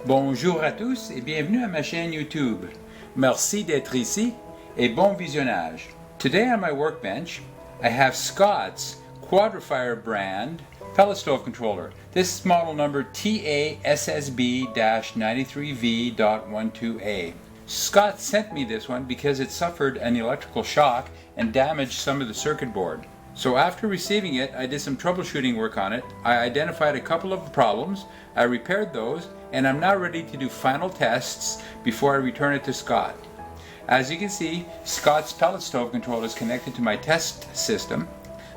Bonjour à tous et bienvenue à ma chaîne YouTube. Merci d'être ici et bon visionnage. Today on my workbench I have Scott's QuadraFire brand Pellet Stove Controller. This is model number TASSB-93V.12A. Scott sent me this one because it suffered an electrical shock and damaged some of the circuit board. So after receiving it, I did some troubleshooting work on it. I identified a couple of problems, I repaired those, and I'm now ready to do final tests before I return it to Scott. As you can see, Scott's pellet stove controller is connected to my test system.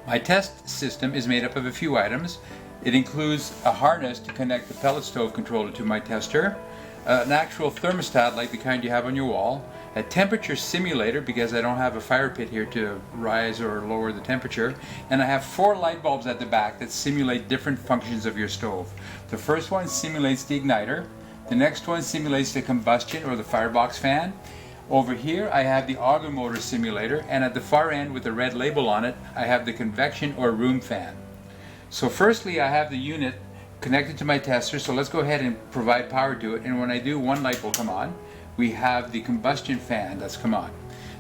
My test system is made up of a few items. It includes a harness to connect the pellet stove controller to my tester, an actual thermostat like the kind you have on your wall, a temperature simulator because I don't have a fire pit here to rise or lower the temperature, and I have 4 light bulbs at the back that simulate different functions of your stove. The first one simulates the igniter, the next one simulates the combustion or the firebox fan. Over here I have the auger motor simulator, and at the far end with the red label on it I have the convection or room fan. So firstly I have the unit connected to my tester, so let's go ahead and provide power to it, and when I do, one light will come on. We have the combustion fan that's come on.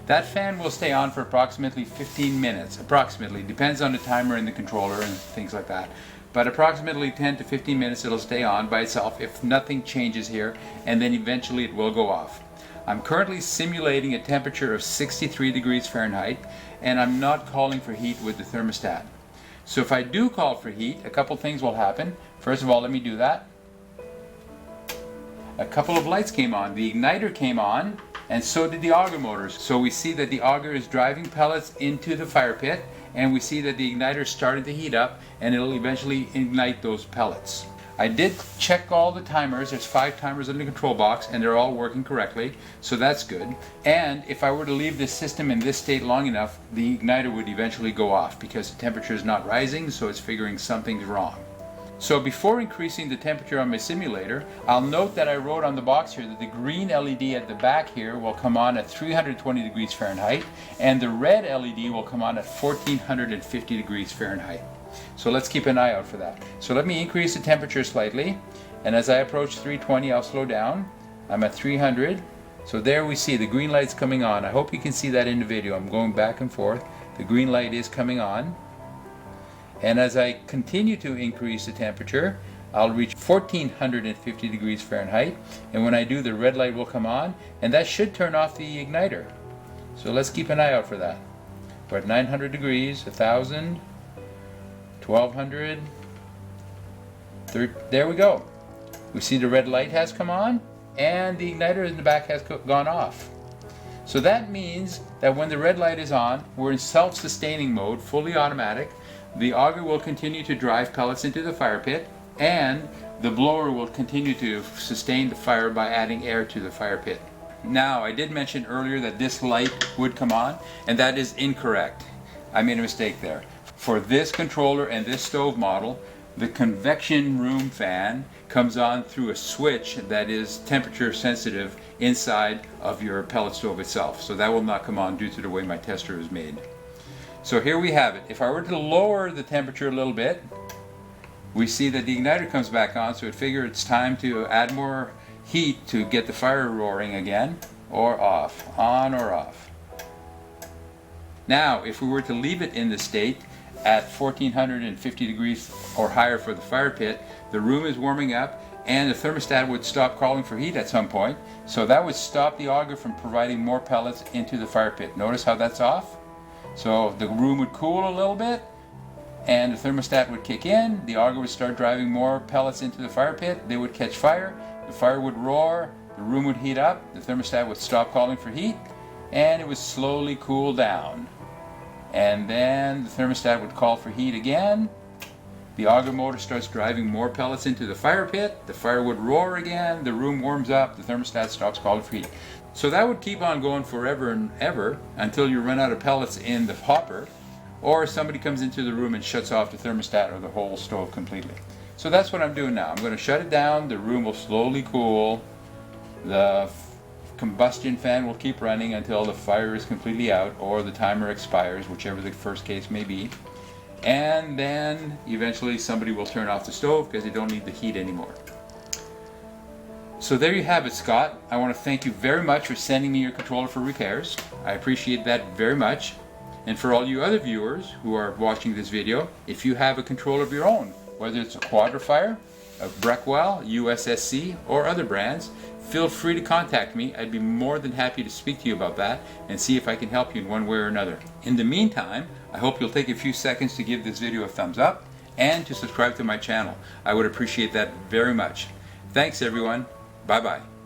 That fan will stay on for approximately 15 minutes, depends on the timer in the controller and things like that, but approximately 10 to 15 minutes it'll stay on by itself if nothing changes here, and then eventually it will go off. I'm currently simulating a temperature of 63 degrees Fahrenheit, and I'm not calling for heat with the thermostat. So if I do call for heat, a couple things will happen. First of all, let me do that. A couple of lights came on. The igniter came on, and so did the auger motors. So we see that the auger is driving pellets into the fire pit, and we see that the igniter is starting to heat up, and it'll eventually ignite those pellets. I did check all the timers. There's 5 timers in the control box, and they're all working correctly, so that's good. And if I were to leave this system in this state long enough, the igniter would eventually go off because the temperature is not rising, so it's figuring something's wrong. So before increasing the temperature on my simulator, I'll note that I wrote on the box here that the green LED at the back here will come on at 320 degrees Fahrenheit, and the red LED will come on at 1450 degrees Fahrenheit. So let's keep an eye out for that. So let me increase the temperature slightly, and as I approach 320 I'll slow down. I'm at 300. So there we see the green light's coming on. I hope you can see that in the video. I'm going back and forth. The green light is coming on. And as I continue to increase the temperature, I'll reach 1450 degrees Fahrenheit, and when I do, the red light will come on, and that should turn off the igniter. So let's keep an eye out for that. We're at 900 degrees, 1000, 1200, there we go. We see the red light has come on, and the igniter in the back has gone off. So that means that when the red light is on, we're in self-sustaining mode, fully automatic. The auger will continue to drive pellets into the fire pit, and the blower will continue to sustain the fire by adding air to the fire pit. Now, I did mention earlier that this light would come on, and that is incorrect. I made a mistake there. For this controller and this stove model, the convection room fan comes on through a switch that is temperature sensitive inside of your pellet stove itself. So that will not come on due to the way my tester is made. So here we have it. If I were to lower the temperature a little bit, we see that the igniter comes back on, so it figures it's time to add more heat to get the fire roaring again, or off, on or off. Now, if we were to leave it in the state at 1450 degrees or higher for the fire pit, the room is warming up, and the thermostat would stop calling for heat at some point, so that would stop the auger from providing more pellets into the fire pit. Notice how that's off? So the room would cool a little bit, and the thermostat would kick in, the auger would start driving more pellets into the fire pit, they would catch fire, the fire would roar, the room would heat up, the thermostat would stop calling for heat, and it would slowly cool down. And then the thermostat would call for heat again, the auger motor starts driving more pellets into the fire pit, the fire would roar again, the room warms up, the thermostat stops calling for heat. So that would keep on going forever and ever until you run out of pellets in the hopper, or somebody comes into the room and shuts off the thermostat or the whole stove completely. So that's what I'm doing now. I'm going to shut it down, the room will slowly cool, the combustion fan will keep running until the fire is completely out or the timer expires, whichever the first case may be. And then eventually somebody will turn off the stove because they don't need the heat anymore. So there you have it, Scott. I want to thank you very much for sending me your controller for repairs. I appreciate that very much. And for all you other viewers who are watching this video, if you have a controller of your own, whether it's a QuadraFire, a Breckwell, USSC, or other brands, feel free to contact me. I'd be more than happy to speak to you about that and see if I can help you in one way or another. In the meantime, I hope you'll take a few seconds to give this video a thumbs up and to subscribe to my channel. I would appreciate that very much. Thanks everyone. Bye bye.